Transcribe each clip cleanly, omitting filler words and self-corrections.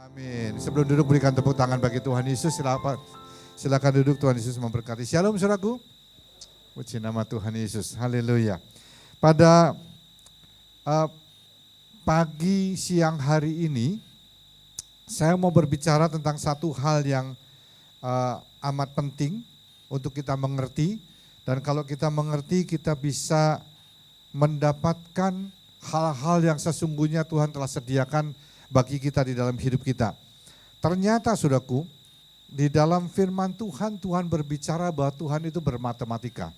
Amin. Sebelum duduk berikan tepuk tangan bagi Tuhan Yesus. Silakan duduk, Tuhan Yesus memberkati. Shalom saudaraku. Puji nama Tuhan Yesus. Haleluya. Pada pagi siang hari ini saya mau berbicara tentang satu hal yang amat penting untuk kita mengerti, dan kalau kita mengerti kita bisa mendapatkan hal-hal yang sesungguhnya Tuhan telah sediakan bagi kita di dalam hidup kita. Ternyata saudaraku, di dalam firman Tuhan, Tuhan berbicara bahwa Tuhan itu bermatematika.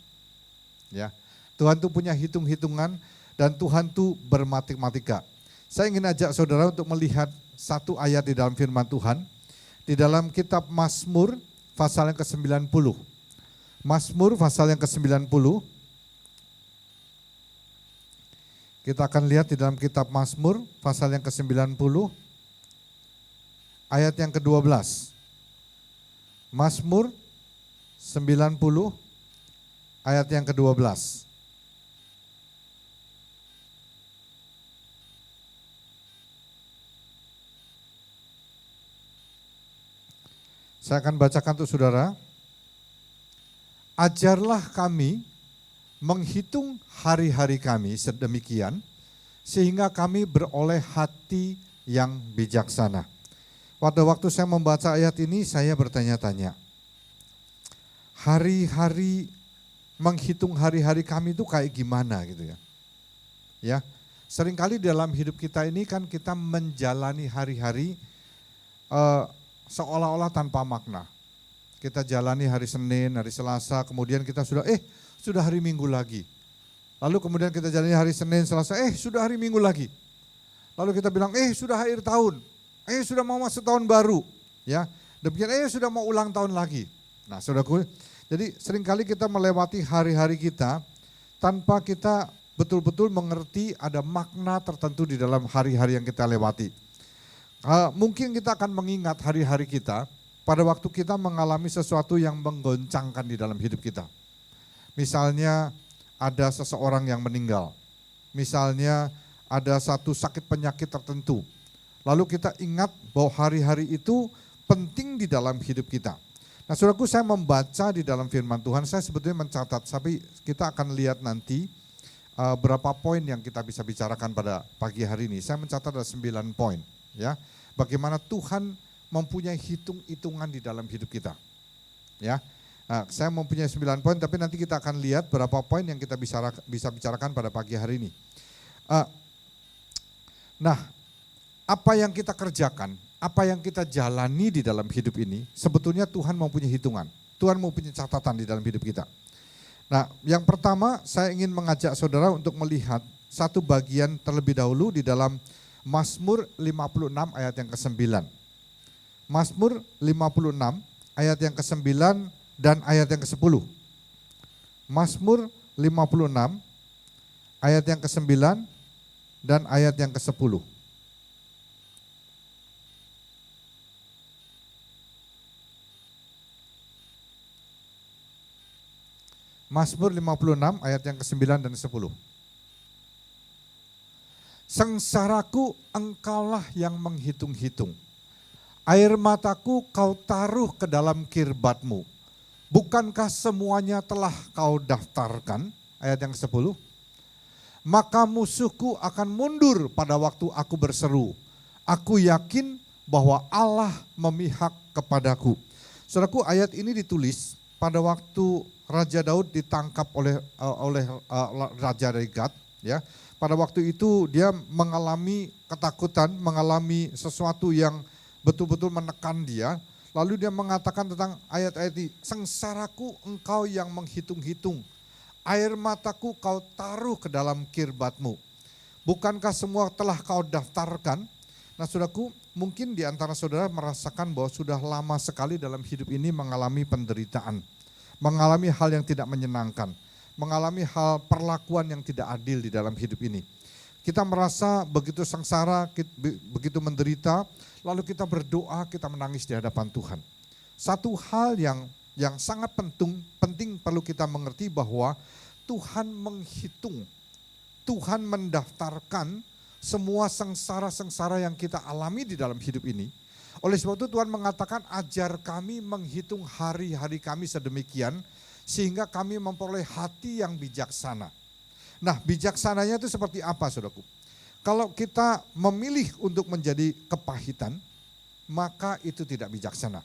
Ya, Tuhan itu punya hitung-hitungan dan Tuhan itu bermatematika. Saya ingin ajak saudara untuk melihat satu ayat di dalam firman Tuhan. Di dalam kitab Mazmur pasal yang ke-90. Mazmur pasal yang ke-90. Kita akan lihat di dalam kitab Mazmur pasal yang ke-90 ayat yang ke-12. Mazmur 90 ayat yang ke-12. Saya akan bacakan untuk saudara. Ajarlah kami menghitung hari-hari kami sedemikian, sehingga kami beroleh hati yang bijaksana. Pada waktu saya membaca ayat ini, saya bertanya-tanya, hari-hari, menghitung hari-hari kami itu kayak gimana gitu ya. Ya, seringkali dalam hidup kita ini kan kita menjalani hari-hari seolah-olah tanpa makna. Kita jalani hari Senin, hari Selasa, kemudian kita sudah hari Minggu lagi. Lalu kemudian kita jalani hari Senin, Selasa, sudah hari Minggu lagi. Lalu kita bilang, sudah akhir tahun, sudah mau masuk tahun baru. Ya, demikian, sudah mau ulang tahun lagi. Nah saudaraku, jadi seringkali kita melewati hari-hari kita tanpa kita betul-betul mengerti ada makna tertentu di dalam hari-hari yang kita lewati. Mungkin kita akan mengingat hari-hari kita pada waktu kita mengalami sesuatu yang menggoncangkan di dalam hidup kita. Misalnya ada seseorang yang meninggal, misalnya ada satu sakit penyakit tertentu. Lalu kita ingat bahwa hari-hari itu penting di dalam hidup kita. Nah saudaraku, saya membaca di dalam firman Tuhan, saya sebetulnya mencatat, tapi kita akan lihat nanti berapa poin yang kita bisa bicarakan pada pagi hari ini. Saya mencatat ada 9 poin. Ya, bagaimana Tuhan mempunyai hitung-hitungan di dalam hidup kita. Ya. Nah, saya mempunyai 9 poin, tapi nanti kita akan lihat berapa poin yang kita bisa bicarakan pada pagi hari ini. Nah, apa yang kita kerjakan, apa yang kita jalani di dalam hidup ini, sebetulnya Tuhan mempunyai hitungan. Tuhan mempunyai catatan di dalam hidup kita. Nah, yang pertama saya ingin mengajak saudara untuk melihat satu bagian terlebih dahulu di dalam Mazmur 56 ayat yang ke-9. Mazmur 56 ayat yang ke-9 dan ayat yang ke-10. Mazmur 56 ayat yang ke-9 dan ayat yang ke-10. Mazmur 56 ayat yang ke-9 dan 10. Sengsaraku engkaulah yang menghitung-hitung. Air mataku kau taruh ke dalam kirbatmu. Bukankah semuanya telah kau daftarkan? Ayat yang ke-10. Maka musuhku akan mundur pada waktu aku berseru. Aku yakin bahwa Allah memihak kepadaku. Saudaraku, ayat ini ditulis pada waktu Raja Daud ditangkap oleh Raja dari Gad. Ya, pada waktu itu dia mengalami ketakutan, mengalami sesuatu yang betul-betul menekan dia. Lalu dia mengatakan tentang ayat-ayat ini, sengsaraku engkau yang menghitung-hitung, air mataku kau taruh ke dalam kirbatmu. Bukankah semua telah kau daftarkan? Nah saudaraku, mungkin di antara saudara merasakan bahwa sudah lama sekali dalam hidup ini mengalami penderitaan, mengalami hal yang tidak menyenangkan, mengalami hal perlakuan yang tidak adil di dalam hidup ini. Kita merasa begitu sengsara, begitu menderita, lalu kita berdoa, kita menangis di hadapan Tuhan. Satu hal yang sangat penting perlu kita mengerti bahwa Tuhan menghitung, Tuhan mendaftarkan semua sengsara-sengsara yang kita alami di dalam hidup ini. Oleh sebab itu Tuhan mengatakan ajar kami menghitung hari-hari kami sedemikian sehingga kami memperoleh hati yang bijaksana. Nah, bijaksananya itu seperti apa, saudaraku? Kalau kita memilih untuk menjadi kepahitan, maka itu tidak bijaksana.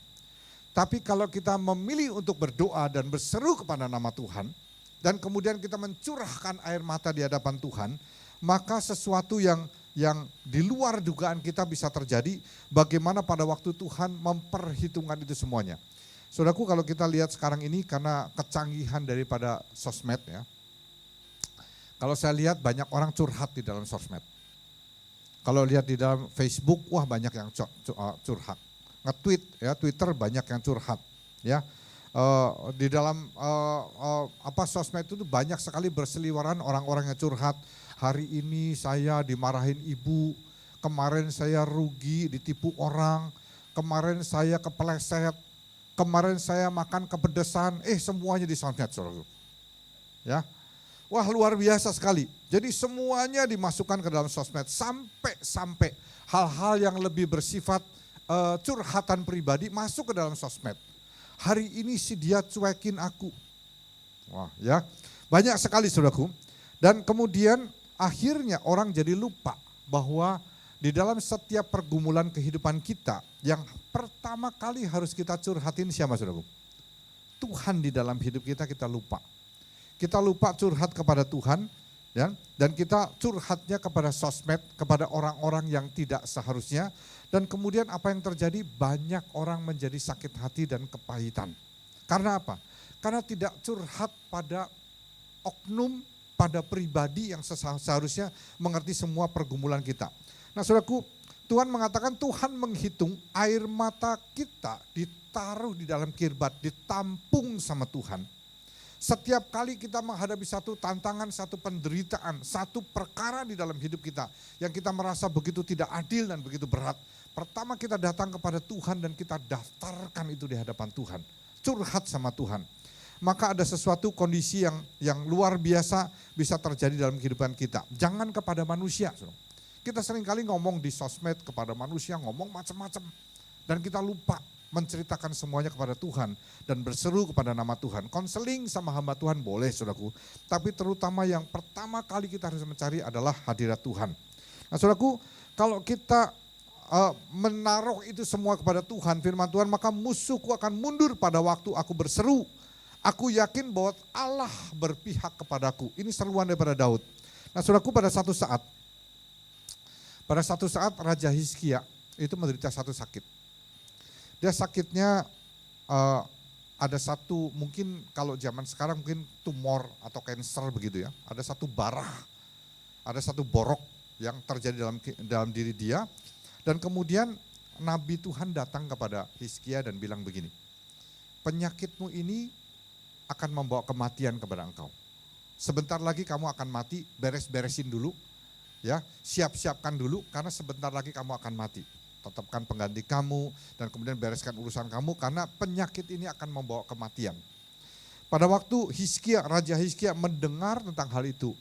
Tapi kalau kita memilih untuk berdoa dan berseru kepada nama Tuhan, dan kemudian kita mencurahkan air mata di hadapan Tuhan, maka sesuatu yang di luar dugaan kita bisa terjadi, bagaimana pada waktu Tuhan memperhitungkan itu semuanya. Saudaraku, kalau kita lihat sekarang ini karena kecanggihan daripada sosmed ya, kalau saya lihat banyak orang curhat di dalam sosmed. Kalau lihat di dalam Facebook, wah banyak yang curhat. Nge-tweet ya, Twitter banyak yang curhat ya. Di dalam sosmed itu banyak sekali berseliweran orang-orang yang curhat. Hari ini saya dimarahin ibu, kemarin saya rugi ditipu orang, kemarin saya kepleset, kemarin saya makan kepedesan, semuanya di sosmed, saudara. Ya. Wah, luar biasa sekali. Jadi semuanya dimasukkan ke dalam sosmed sampai hal-hal yang lebih bersifat curhatan pribadi masuk ke dalam sosmed. Hari ini sih dia cuekin aku. Wah, ya. Banyak sekali, saudaraku. Dan kemudian akhirnya orang jadi lupa bahwa di dalam setiap pergumulan kehidupan kita, yang pertama kali harus kita curhatin siapa, saudaraku? Tuhan di dalam hidup kita lupa. Kita lupa curhat kepada Tuhan, ya, dan kita curhatnya kepada sosmed, kepada orang-orang yang tidak seharusnya. Dan kemudian apa yang terjadi? Banyak orang menjadi sakit hati dan kepahitan. Karena apa? Karena tidak curhat pada oknum, pada pribadi yang seharusnya mengerti semua pergumulan kita. Nah, saudaraku, Tuhan mengatakan Tuhan menghitung air mata kita ditaruh di dalam kirbat, ditampung sama Tuhan. Setiap kali kita menghadapi satu tantangan, satu penderitaan, satu perkara di dalam hidup kita yang kita merasa begitu tidak adil dan begitu berat, pertama kita datang kepada Tuhan dan kita daftarkan itu di hadapan Tuhan. Curhat sama Tuhan. Maka ada sesuatu kondisi yang luar biasa bisa terjadi dalam kehidupan kita. Jangan kepada manusia. Kita seringkali ngomong di sosmed kepada manusia, ngomong macam-macam. Dan kita lupa menceritakan semuanya kepada Tuhan dan berseru kepada nama Tuhan. Konseling sama hamba Tuhan boleh, saudaraku. Tapi terutama yang pertama kali kita harus mencari adalah hadirat Tuhan. Nah, saudaraku, kalau kita menaruh itu semua kepada Tuhan, firman Tuhan, maka musuhku akan mundur pada waktu aku berseru. Aku yakin bahwa Allah berpihak kepadaku. Ini seruan daripada Daud. Nah, saudaraku, pada satu saat Raja Hizkia itu menderita satu sakit. Dia sakitnya ada satu, mungkin kalau zaman sekarang mungkin tumor atau kanker begitu ya. Ada satu barah, ada satu borok yang terjadi dalam diri dia. Dan kemudian Nabi Tuhan datang kepada Hizkia dan bilang begini, penyakitmu ini akan membawa kematian kepada engkau. Sebentar lagi kamu akan mati, beres-beresin dulu, ya, siap-siapkan dulu karena sebentar lagi kamu akan mati. Tetapkan pengganti kamu dan kemudian bereskan urusan kamu karena penyakit ini akan membawa kematian. Pada waktu Raja Hizkia mendengar tentang hal itu,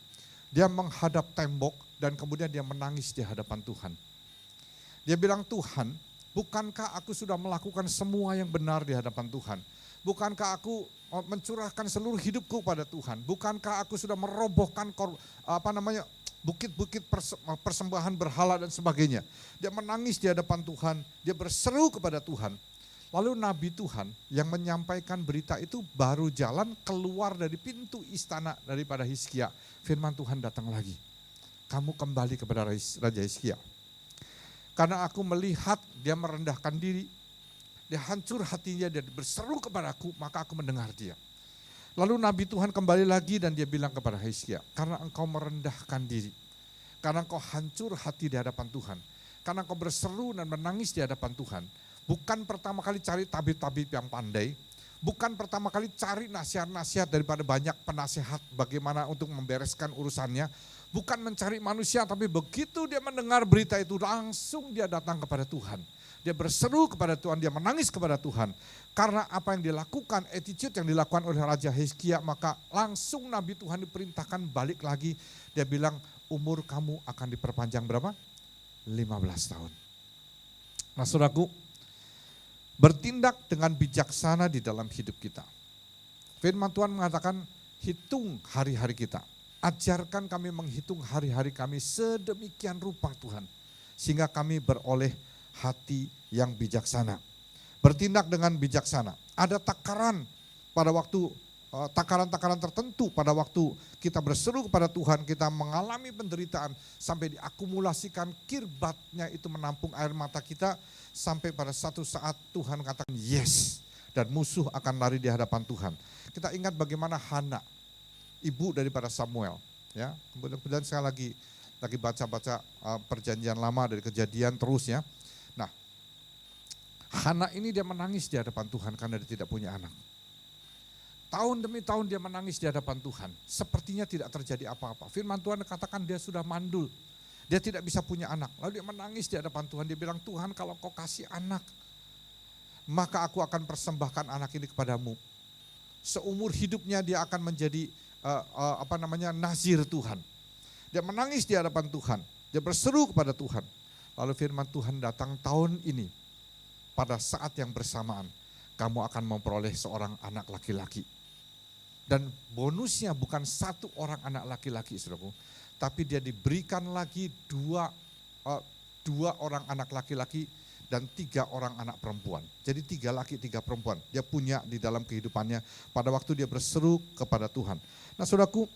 dia menghadap tembok dan kemudian dia menangis di hadapan Tuhan. Dia bilang, Tuhan, bukankah aku sudah melakukan semua yang benar di hadapan Tuhan? Bukankah aku mencurahkan seluruh hidupku pada Tuhan? Bukankah aku sudah merobohkan bukit-bukit persembahan berhala dan sebagainya. Dia menangis di hadapan Tuhan, dia berseru kepada Tuhan. Lalu Nabi Tuhan yang menyampaikan berita itu baru jalan keluar dari pintu istana daripada Hizkia. Firman Tuhan datang lagi. Kamu kembali kepada Raja Hizkia. Karena aku melihat dia merendahkan diri, dia hancur hatinya, dia berseru kepadaku, maka aku mendengar dia. Lalu Nabi Tuhan kembali lagi dan dia bilang kepada Hizkia, karena engkau merendahkan diri, karena engkau hancur hati di hadapan Tuhan, karena engkau berseru dan menangis di hadapan Tuhan, bukan pertama kali cari tabib-tabib yang pandai, bukan pertama kali cari nasihat-nasihat daripada banyak penasehat bagaimana untuk membereskan urusannya, bukan mencari manusia, tapi begitu dia mendengar berita itu langsung dia datang kepada Tuhan. Dia berseru kepada Tuhan, dia menangis kepada Tuhan. Karena apa yang dilakukan, attitude yang dilakukan oleh Raja Hizkia, maka langsung Nabi Tuhan diperintahkan balik lagi. Dia bilang, umur kamu akan diperpanjang berapa? 15 tahun. Nah, saudaraku, bertindak dengan bijaksana di dalam hidup kita. Firman Tuhan mengatakan, hitung hari-hari kita. Ajarkan kami menghitung hari-hari kami sedemikian rupa Tuhan. Sehingga kami beroleh hati yang bijaksana. Bertindak dengan bijaksana. Ada takaran pada waktu, takaran-takaran tertentu pada waktu kita berseru kepada Tuhan, kita mengalami penderitaan sampai diakumulasikan kirbatnya itu menampung air mata kita. Sampai pada satu saat Tuhan katakan yes. Dan musuh akan lari di hadapan Tuhan. Kita ingat bagaimana Hana, ibu daripada Samuel. Ya, kemudian sekali lagi baca-baca perjanjian lama dari Kejadian terus ya. Nah, Hana ini dia menangis di hadapan Tuhan karena dia tidak punya anak. Tahun demi tahun dia menangis di hadapan Tuhan. Sepertinya tidak terjadi apa-apa. Firman Tuhan katakan dia sudah mandul. Dia tidak bisa punya anak. Lalu dia menangis di hadapan Tuhan. Dia bilang, Tuhan kalau kau kasih anak, maka aku akan persembahkan anak ini kepadamu. Seumur hidupnya dia akan menjadi nazir Tuhan. Dia menangis di hadapan Tuhan. Dia berseru kepada Tuhan. Lalu firman Tuhan datang tahun ini. Pada saat yang bersamaan, kamu akan memperoleh seorang anak laki-laki. Dan bonusnya bukan satu orang anak laki-laki, saudaraku. Tapi dia diberikan lagi dua orang anak laki-laki dan 3 orang anak perempuan. Jadi 3 laki, 3 perempuan. Dia punya di dalam kehidupannya pada waktu dia berseru kepada Tuhan. Nah saudaraku,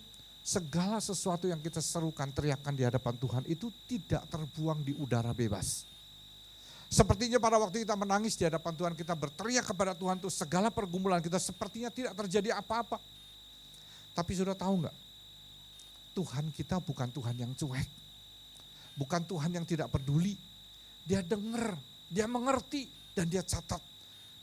segala sesuatu yang kita serukan, teriakan di hadapan Tuhan itu tidak terbuang di udara bebas. Sepertinya pada waktu kita menangis di hadapan Tuhan, kita berteriak kepada Tuhan itu segala pergumulan kita sepertinya tidak terjadi apa-apa. Tapi sudah tahu enggak? Tuhan kita bukan Tuhan yang cuek. Bukan Tuhan yang tidak peduli. Dia dengar, dia mengerti, dan dia catat.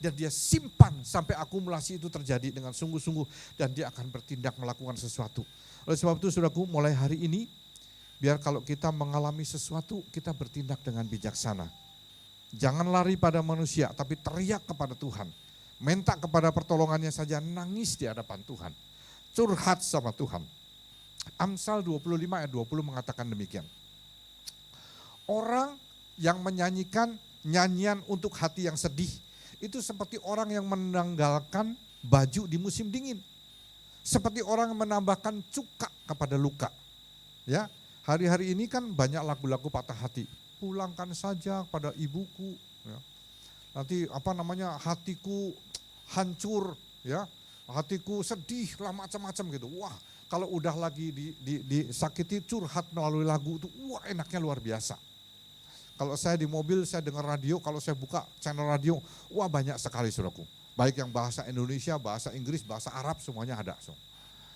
Dan dia simpan sampai akumulasi itu terjadi dengan sungguh-sungguh. Dan dia akan bertindak melakukan sesuatu. Oleh sebab itu saudaraku, mulai hari ini, biar kalau kita mengalami sesuatu, kita bertindak dengan bijaksana. Jangan lari pada manusia, tapi teriak kepada Tuhan. Minta kepada pertolongannya saja, nangis di hadapan Tuhan. Curhat sama Tuhan. Amsal 25 ayat 20 mengatakan demikian. Orang yang menyanyikan nyanyian untuk hati yang sedih, itu seperti orang yang menanggalkan baju di musim dingin. Seperti orang yang menambahkan cuka kepada luka. Ya, hari-hari ini kan banyak lagu-lagu patah hati. Pulangkan saja pada ibuku. Ya. Nanti hatiku hancur, ya, hatiku sedih lah macam-macam gitu. Wah, kalau udah lagi disakiti curhat melalui lagu itu, wah enaknya luar biasa. Kalau saya di mobil, saya dengar radio, kalau saya buka channel radio, wah banyak sekali saudaraku. Baik yang bahasa Indonesia, bahasa Inggris, bahasa Arab, semuanya ada.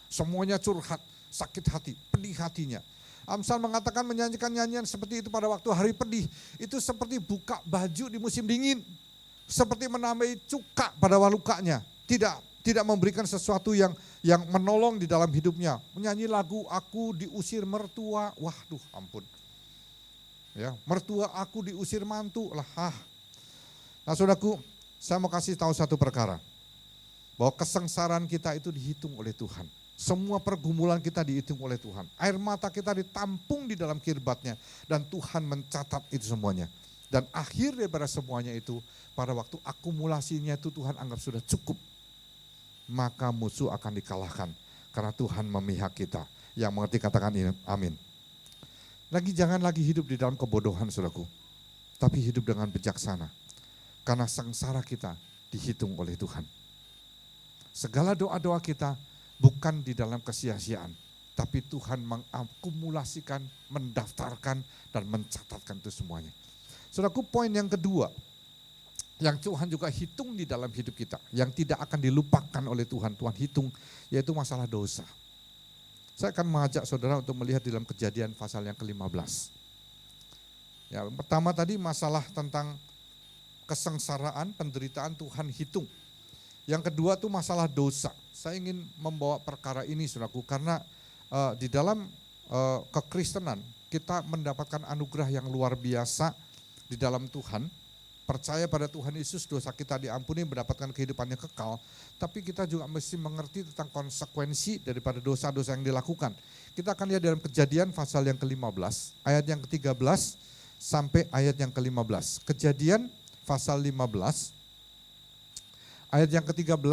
Semuanya curhat, sakit hati, pedih hatinya. Amsal mengatakan menyanyikan nyanyian seperti itu pada waktu hari pedih. Itu seperti buka baju di musim dingin. Seperti menambahi cuka pada lukanya. Tidak memberikan sesuatu yang menolong di dalam hidupnya. Menyanyi lagu aku diusir mertua, waduh ampun. Ya, mertua aku diusir mantu lah. Nah saudaraku, saya mau kasih tahu satu perkara. Bahwa kesengsaraan kita itu dihitung oleh Tuhan. Semua pergumulan kita dihitung oleh Tuhan. Air mata kita ditampung di dalam kirbatnya. Dan Tuhan mencatat itu semuanya. Dan akhir daripada semuanya itu, pada waktu akumulasinya itu Tuhan anggap sudah cukup. Maka musuh akan dikalahkan. Karena Tuhan memihak kita. Yang mengerti katakan ini, amin. Jangan lagi hidup di dalam kebodohan saudaraku. Tapi hidup dengan bijaksana. Karena sengsara kita dihitung oleh Tuhan. Segala doa-doa kita bukan di dalam kesia-siaan. Tapi Tuhan mengakumulasikan, mendaftarkan, dan mencatatkan itu semuanya. Saudaraku, poin yang kedua. Yang Tuhan juga hitung di dalam hidup kita. Yang tidak akan dilupakan oleh Tuhan. Tuhan hitung, yaitu masalah dosa. Saya akan mengajak saudara untuk melihat di dalam Kejadian pasal yang ke-15. Ya, pertama tadi masalah tentang kesengsaraan, penderitaan Tuhan hitung. Yang kedua itu masalah dosa. Saya ingin membawa perkara ini saudaraku karena di dalam kekristenan kita mendapatkan anugerah yang luar biasa di dalam Tuhan. Percaya pada Tuhan Yesus, dosa kita diampuni, mendapatkan kehidupan yang kekal. Tapi kita juga mesti mengerti tentang konsekuensi daripada dosa-dosa yang dilakukan. Kita akan lihat dalam Kejadian pasal yang ke-15, ayat yang ke-13 sampai ayat yang ke-15. Kejadian pasal 15, ayat yang ke-13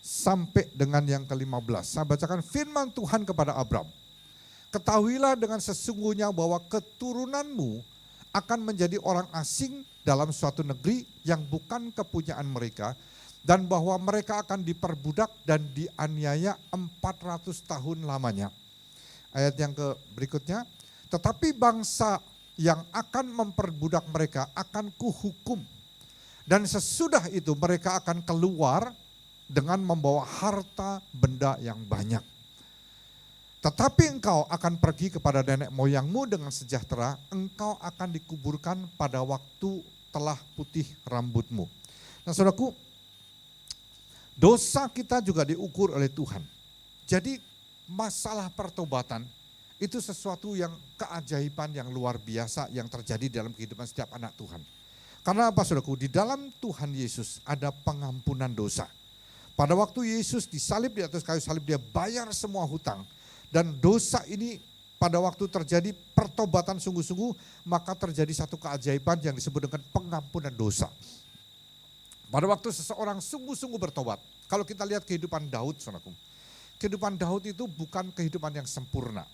sampai dengan yang ke-15. Saya bacakan firman Tuhan kepada Abram. Ketahuilah dengan sesungguhnya bahwa keturunanmu akan menjadi orang asing dalam suatu negeri yang bukan kepunyaan mereka, dan bahwa mereka akan diperbudak dan dianiaya 400 tahun lamanya. Ayat yang berikutnya, tetapi bangsa yang akan memperbudak mereka akan kuhukum, dan sesudah itu mereka akan keluar dengan membawa harta benda yang banyak. Tetapi engkau akan pergi kepada nenek moyangmu dengan sejahtera, engkau akan dikuburkan pada waktu telah putih rambutmu. Nah saudaraku, dosa kita juga diukur oleh Tuhan. Jadi masalah pertobatan itu sesuatu yang keajaiban yang luar biasa yang terjadi dalam kehidupan setiap anak Tuhan. Karena apa saudaraku, di dalam Tuhan Yesus ada pengampunan dosa. Pada waktu Yesus disalib di atas kayu salib, dia bayar semua hutang. Dan dosa ini pada waktu terjadi pertobatan sungguh-sungguh, maka terjadi satu keajaiban yang disebut dengan pengampunan dosa. Pada waktu seseorang sungguh-sungguh bertobat, kalau kita lihat kehidupan Daud, saudaraku, kehidupan Daud itu bukan kehidupan yang sempurna.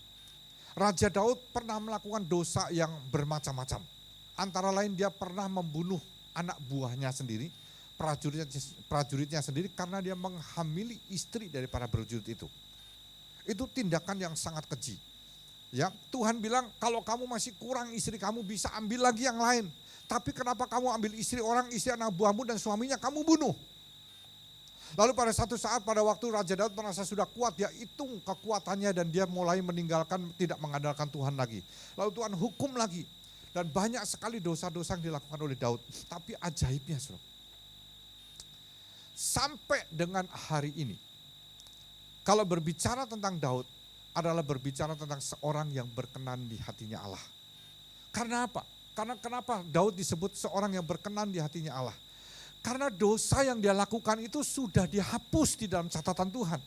Raja Daud pernah melakukan dosa yang bermacam-macam. Antara lain dia pernah membunuh anak buahnya sendiri, prajuritnya sendiri, karena dia menghamili istri dari para prajurit itu. Itu tindakan yang sangat keji. Ya, Tuhan bilang kalau kamu masih kurang istri kamu bisa ambil lagi yang lain. Tapi kenapa kamu ambil istri orang, istri anak buahmu dan suaminya kamu bunuh? Lalu pada satu saat pada waktu Raja Daud merasa sudah kuat, dia hitung kekuatannya dan dia mulai meninggalkan, tidak mengandalkan Tuhan lagi. Lalu Tuhan hukum lagi. Dan banyak sekali dosa-dosa yang dilakukan oleh Daud. Tapi ajaibnya saudara, sampai dengan hari ini, kalau berbicara tentang Daud, adalah berbicara tentang seorang yang berkenan di hatinya Allah. Karena apa? Karena kenapa Daud disebut seorang yang berkenan di hatinya Allah? Karena dosa yang dia lakukan itu sudah dihapus di dalam catatan Tuhan.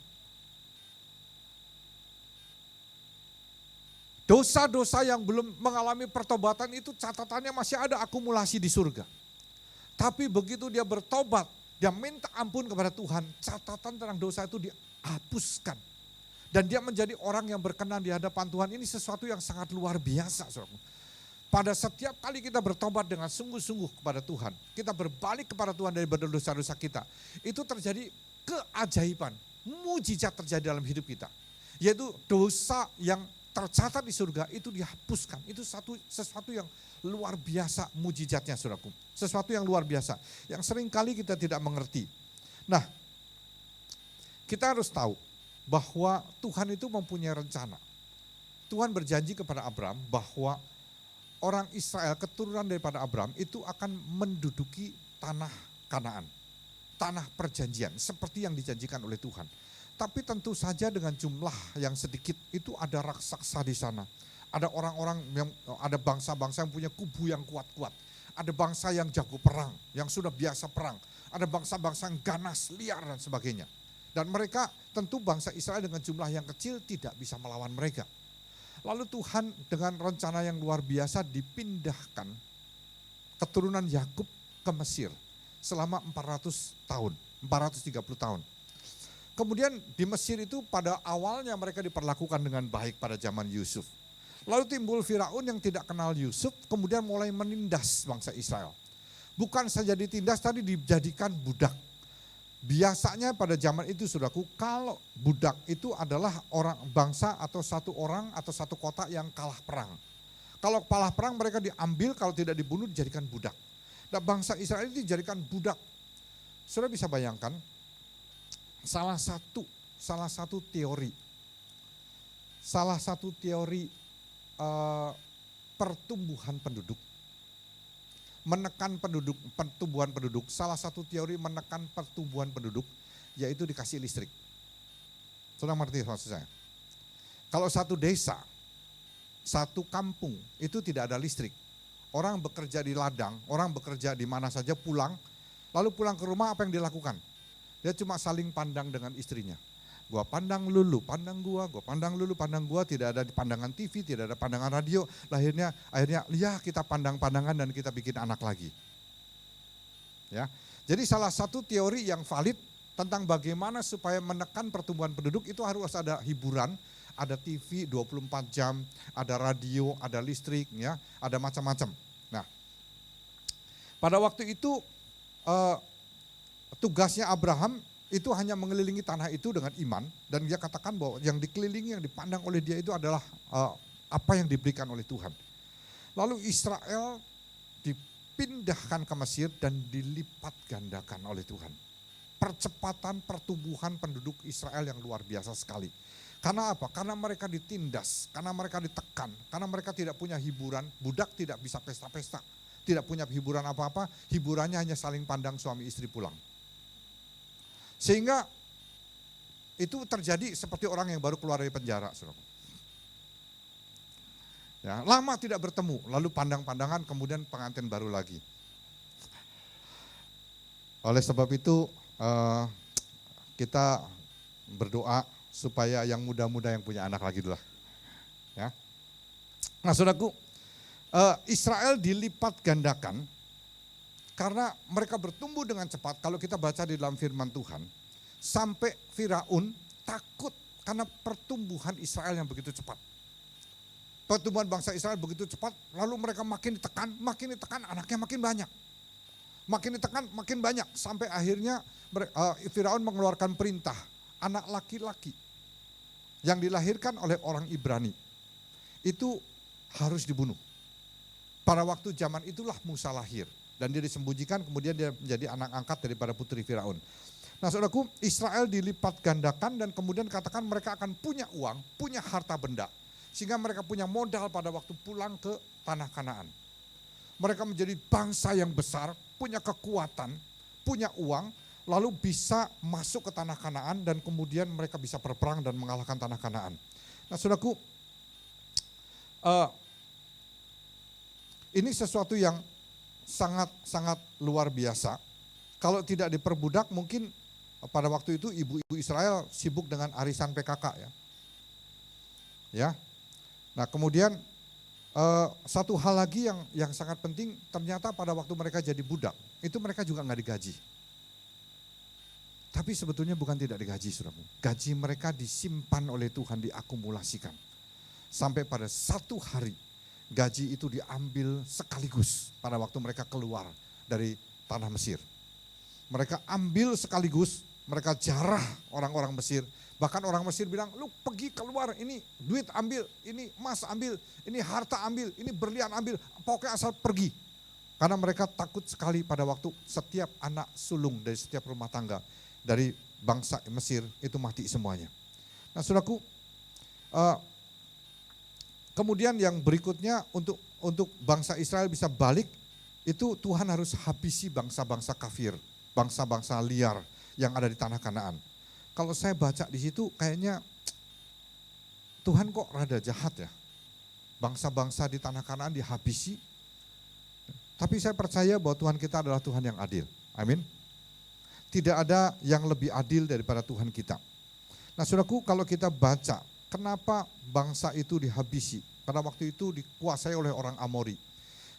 Dosa-dosa yang belum mengalami pertobatan itu catatannya masih ada akumulasi di surga. Tapi begitu dia bertobat, dia minta ampun kepada Tuhan, catatan tentang dosa itu dihapuskan. Dan dia menjadi orang yang berkenan di hadapan Tuhan. Ini sesuatu yang sangat luar biasa, saudara. Pada setiap kali kita bertobat dengan sungguh-sungguh kepada Tuhan, kita berbalik kepada Tuhan dari dosa-dosa kita, itu terjadi keajaiban, mujizat terjadi dalam hidup kita. Yaitu dosa yang tercatat di surga itu dihapuskan. Itu sesuatu yang luar biasa mujizatnya, saudaraku. Sesuatu yang luar biasa, yang seringkali kita tidak mengerti. Nah, kita harus tahu bahwa Tuhan itu mempunyai rencana. Tuhan berjanji kepada Abram bahwa orang Israel, keturunan daripada Abram itu akan menduduki tanah Kanaan, tanah perjanjian seperti yang dijanjikan oleh Tuhan. Tapi tentu saja dengan jumlah yang sedikit, itu ada raksasa di sana. Ada orang-orang, ada bangsa-bangsa yang punya kubu yang kuat-kuat. Ada bangsa yang jago perang, yang sudah biasa perang. Ada bangsa-bangsa yang ganas, liar dan sebagainya. Dan mereka tentu bangsa Israel dengan jumlah yang kecil tidak bisa melawan mereka. Lalu Tuhan dengan rencana yang luar biasa dipindahkan keturunan Yakub ke Mesir selama 400 tahun, 430 tahun. Kemudian di Mesir itu pada awalnya mereka diperlakukan dengan baik pada zaman Yusuf. Lalu timbul Firaun yang tidak kenal Yusuf, kemudian mulai menindas bangsa Israel. Bukan saja ditindas, tadi dijadikan budak. Biasanya pada zaman itu saudaraku, kalau budak itu adalah orang bangsa atau satu orang atau satu kota yang kalah perang. Kalau kalah perang mereka diambil, kalau tidak dibunuh dijadikan budak. Nah bangsa Israel itu dijadikan budak. Saudara bisa bayangkan, salah satu teori pertumbuhan penduduk, menekan pertumbuhan penduduk, salah satu teori menekan pertumbuhan penduduk yaitu dikasih listrik. Saudara mengerti maksud saya? Kalau satu desa, satu kampung itu tidak ada listrik, orang bekerja di ladang, orang bekerja di mana saja pulang, lalu pulang ke rumah apa yang dilakukan? Dia cuma saling pandang dengan istrinya. Gua pandang lulu, pandang gua pandang lulu, pandang gua, tidak ada di pandangan TV, tidak ada pandangan radio. Akhirnya ya kita pandang-pandangan dan kita bikin anak lagi. Ya. Jadi salah satu teori yang valid tentang bagaimana supaya menekan pertumbuhan penduduk itu harus ada hiburan, ada TV 24 jam, ada radio, ada listrik, ya, ada macam-macam. Nah, pada waktu itu tugasnya Abraham itu hanya mengelilingi tanah itu dengan iman, dan dia katakan bahwa yang dikelilingi, yang dipandang oleh dia itu adalah apa yang diberikan oleh Tuhan. Lalu Israel dipindahkan ke Mesir dan dilipat gandakan oleh Tuhan. Percepatan pertumbuhan penduduk Israel yang luar biasa sekali. Karena apa? Karena mereka ditindas, karena mereka ditekan, karena mereka tidak punya hiburan, budak tidak bisa pesta-pesta, tidak punya hiburan apa-apa, hiburannya hanya saling pandang suami istri pulang. Sehingga itu terjadi seperti orang yang baru keluar dari penjara. Ya, lama tidak bertemu, lalu pandang-pandangan, kemudian pengantin baru lagi. Oleh sebab itu kita berdoa supaya yang muda-muda yang punya anak lagi dulu lah. Ya. Nah, saudaraku, Israel dilipat gandakan karena mereka bertumbuh dengan cepat. Kalau kita baca di dalam firman Tuhan, sampai Firaun takut karena pertumbuhan Israel yang begitu cepat. Pertumbuhan bangsa Israel begitu cepat, lalu mereka makin ditekan, anaknya makin banyak. Makin ditekan, makin banyak, sampai akhirnya Firaun mengeluarkan perintah, anak laki-laki yang dilahirkan oleh orang Ibrani itu harus dibunuh. Pada waktu zaman itulah Musa lahir, dan dia disembunyikan, kemudian dia menjadi anak angkat daripada putri Firaun. Nah, saudaraku, Israel dilipat gandakan dan kemudian katakan mereka akan punya uang, punya harta benda, sehingga mereka punya modal pada waktu pulang ke tanah Kanaan. Mereka menjadi bangsa yang besar, punya kekuatan, punya uang, lalu bisa masuk ke tanah Kanaan dan kemudian mereka bisa berperang dan mengalahkan tanah Kanaan. Nah, saudaraku, ini sesuatu yang sangat-sangat luar biasa. Kalau tidak diperbudak, mungkin pada waktu itu ibu-ibu Israel sibuk dengan arisan PKK, ya. Ya. Nah, kemudian satu hal lagi yang sangat penting, ternyata pada waktu mereka jadi budak, itu mereka juga nggak digaji. Tapi sebetulnya bukan tidak digaji, saudaraku. Gaji mereka disimpan oleh Tuhan, diakumulasikan. Sampai pada satu hari, gaji itu diambil sekaligus pada waktu mereka keluar dari tanah Mesir. Mereka ambil sekaligus, mereka jarah orang-orang Mesir. Bahkan orang Mesir bilang, lu pergi keluar, ini duit ambil, ini emas ambil, ini harta ambil, ini berlian ambil, pokoknya asal pergi. Karena mereka takut sekali pada waktu setiap anak sulung dari setiap rumah tangga dari bangsa Mesir itu mati semuanya. Nah, saudaraku, kemudian yang berikutnya untuk bangsa Israel bisa balik, itu Tuhan harus habisi bangsa-bangsa kafir, bangsa-bangsa liar yang ada di tanah Kanaan. Kalau saya baca di situ kayaknya Tuhan kok rada jahat ya. Bangsa-bangsa di tanah Kanaan dihabisi. Tapi saya percaya bahwa Tuhan kita adalah Tuhan yang adil. Amin. Tidak ada yang lebih adil daripada Tuhan kita. Nah, saudaraku, kalau kita baca kenapa bangsa itu dihabisi. Pada waktu itu dikuasai oleh orang Amori.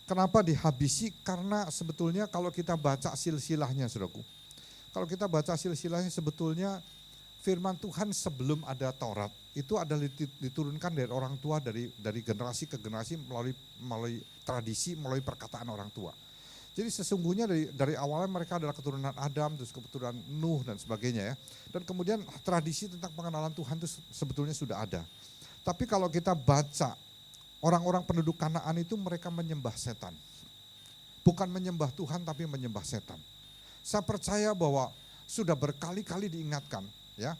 Kenapa dihabisi? Karena sebetulnya kalau kita baca silsilahnya, saudaraku. Kalau kita baca silsilahnya sebetulnya firman Tuhan sebelum ada Taurat itu adalah diturunkan dari orang tua, dari generasi ke generasi melalui tradisi, melalui perkataan orang tua. Jadi sesungguhnya dari awalnya mereka adalah keturunan Adam, terus keturunan Nuh dan sebagainya, ya. Dan kemudian tradisi tentang pengenalan Tuhan itu sebetulnya sudah ada. Tapi kalau kita baca orang-orang penduduk Kanaan itu mereka menyembah setan. Bukan menyembah Tuhan tapi menyembah setan. Saya percaya bahwa sudah berkali-kali diingatkan, ya,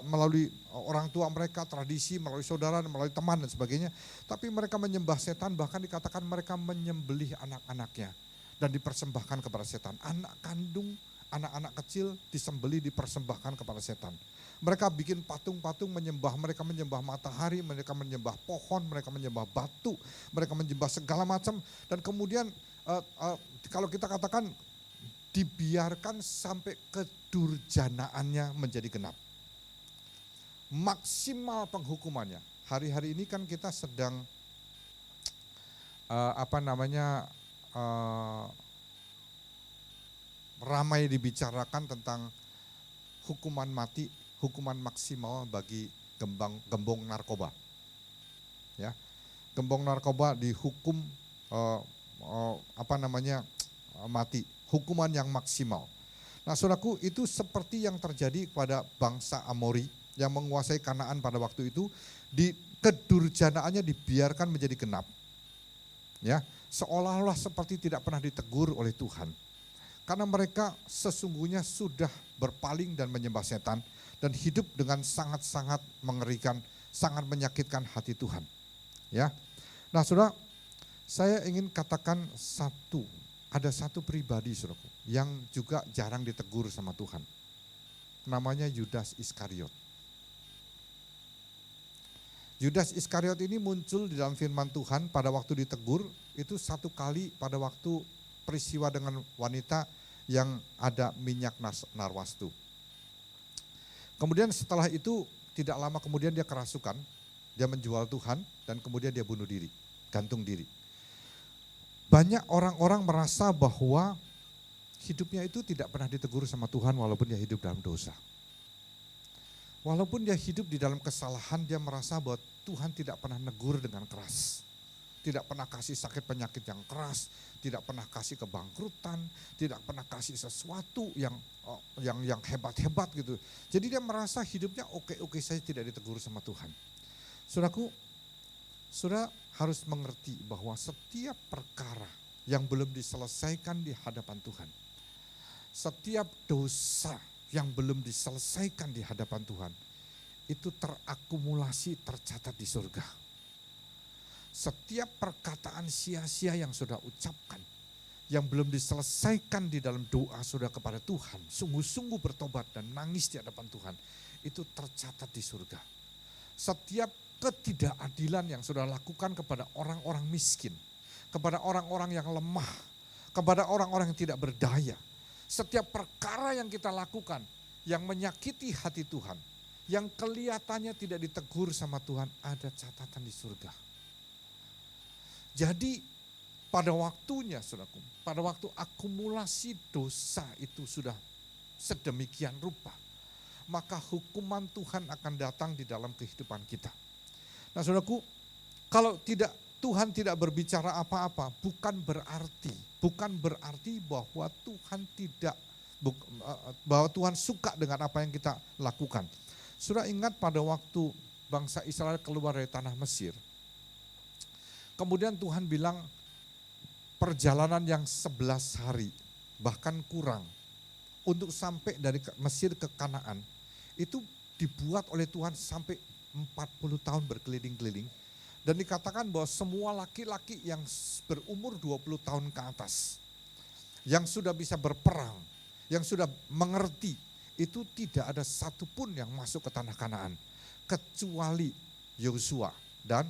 melalui orang tua mereka, tradisi, melalui saudara, melalui teman dan sebagainya. Tapi mereka menyembah setan, bahkan dikatakan mereka menyembelih anak-anaknya dan dipersembahkan kepada setan. Anak kandung, anak-anak kecil disembelih, dipersembahkan kepada setan. Mereka bikin patung-patung menyembah, mereka menyembah matahari, mereka menyembah pohon, mereka menyembah batu, mereka menyembah segala macam. Dan kemudian kalau kita katakan dibiarkan sampai kedurjanaannya menjadi genap. Maksimal penghukumannya. Hari-hari ini kan kita sedang ramai dibicarakan tentang hukuman mati, hukuman maksimal bagi gembong narkoba. Ya, gembong narkoba dihukum mati, hukuman yang maksimal. Nah, saudaraku, itu seperti yang terjadi pada bangsa Amori yang menguasai Kanaan pada waktu itu, di kedurjanaannya dibiarkan menjadi genap. Ya, seolah-olah seperti tidak pernah ditegur oleh Tuhan. Karena mereka sesungguhnya sudah berpaling dan menyembah setan dan hidup dengan sangat-sangat mengerikan, sangat menyakitkan hati Tuhan. Ya. Nah, Saudara, saya ingin katakan ada satu pribadi, saudaraku, yang juga jarang ditegur sama Tuhan. Namanya Yudas Iskariot. Yudas Iskariot ini muncul di dalam firman Tuhan pada waktu ditegur, itu satu kali pada waktu peristiwa dengan wanita yang ada minyak narwastu. Kemudian setelah itu tidak lama kemudian dia kerasukan, dia menjual Tuhan dan kemudian dia bunuh diri, gantung diri. Banyak orang-orang merasa bahwa hidupnya itu tidak pernah ditegur sama Tuhan walaupun dia hidup dalam dosa. Walaupun dia hidup di dalam kesalahan, dia merasa bahwa Tuhan tidak pernah negur dengan keras. Tidak pernah kasih sakit penyakit yang keras, tidak pernah kasih kebangkrutan, tidak pernah kasih sesuatu yang hebat-hebat gitu. Jadi dia merasa hidupnya oke-oke saja, tidak ditegur sama Tuhan. Saudaraku, saudara harus mengerti bahwa setiap perkara yang belum diselesaikan di hadapan Tuhan, setiap dosa yang belum diselesaikan di hadapan Tuhan, itu terakumulasi, tercatat di surga. Setiap perkataan sia-sia yang saudara ucapkan, yang belum diselesaikan di dalam doa saudara kepada Tuhan, sungguh-sungguh bertobat dan nangis di hadapan Tuhan, itu tercatat di surga. Setiap ketidakadilan yang saudara lakukan kepada orang-orang miskin, kepada orang-orang yang lemah, kepada orang-orang yang tidak berdaya. Setiap perkara yang kita lakukan yang menyakiti hati Tuhan, yang kelihatannya tidak ditegur sama Tuhan, ada catatan di surga. Jadi pada waktunya, saudaraku, pada waktu akumulasi dosa itu sudah sedemikian rupa, maka hukuman Tuhan akan datang di dalam kehidupan kita. Nah, saudaraku, kalau Tuhan tidak berbicara apa-apa, bukan berarti bahwa Tuhan suka dengan apa yang kita lakukan. Saudara ingat pada waktu bangsa Israel keluar dari tanah Mesir, kemudian Tuhan bilang perjalanan yang 11 hari, bahkan kurang, untuk sampai dari Mesir ke Kanaan, itu dibuat oleh Tuhan sampai 40 tahun berkeliling-keliling. Dan dikatakan bahwa semua laki-laki yang berumur 20 tahun ke atas, yang sudah bisa berperang, yang sudah mengerti, itu tidak ada satupun yang masuk ke tanah Kanaan. Kecuali Yosua dan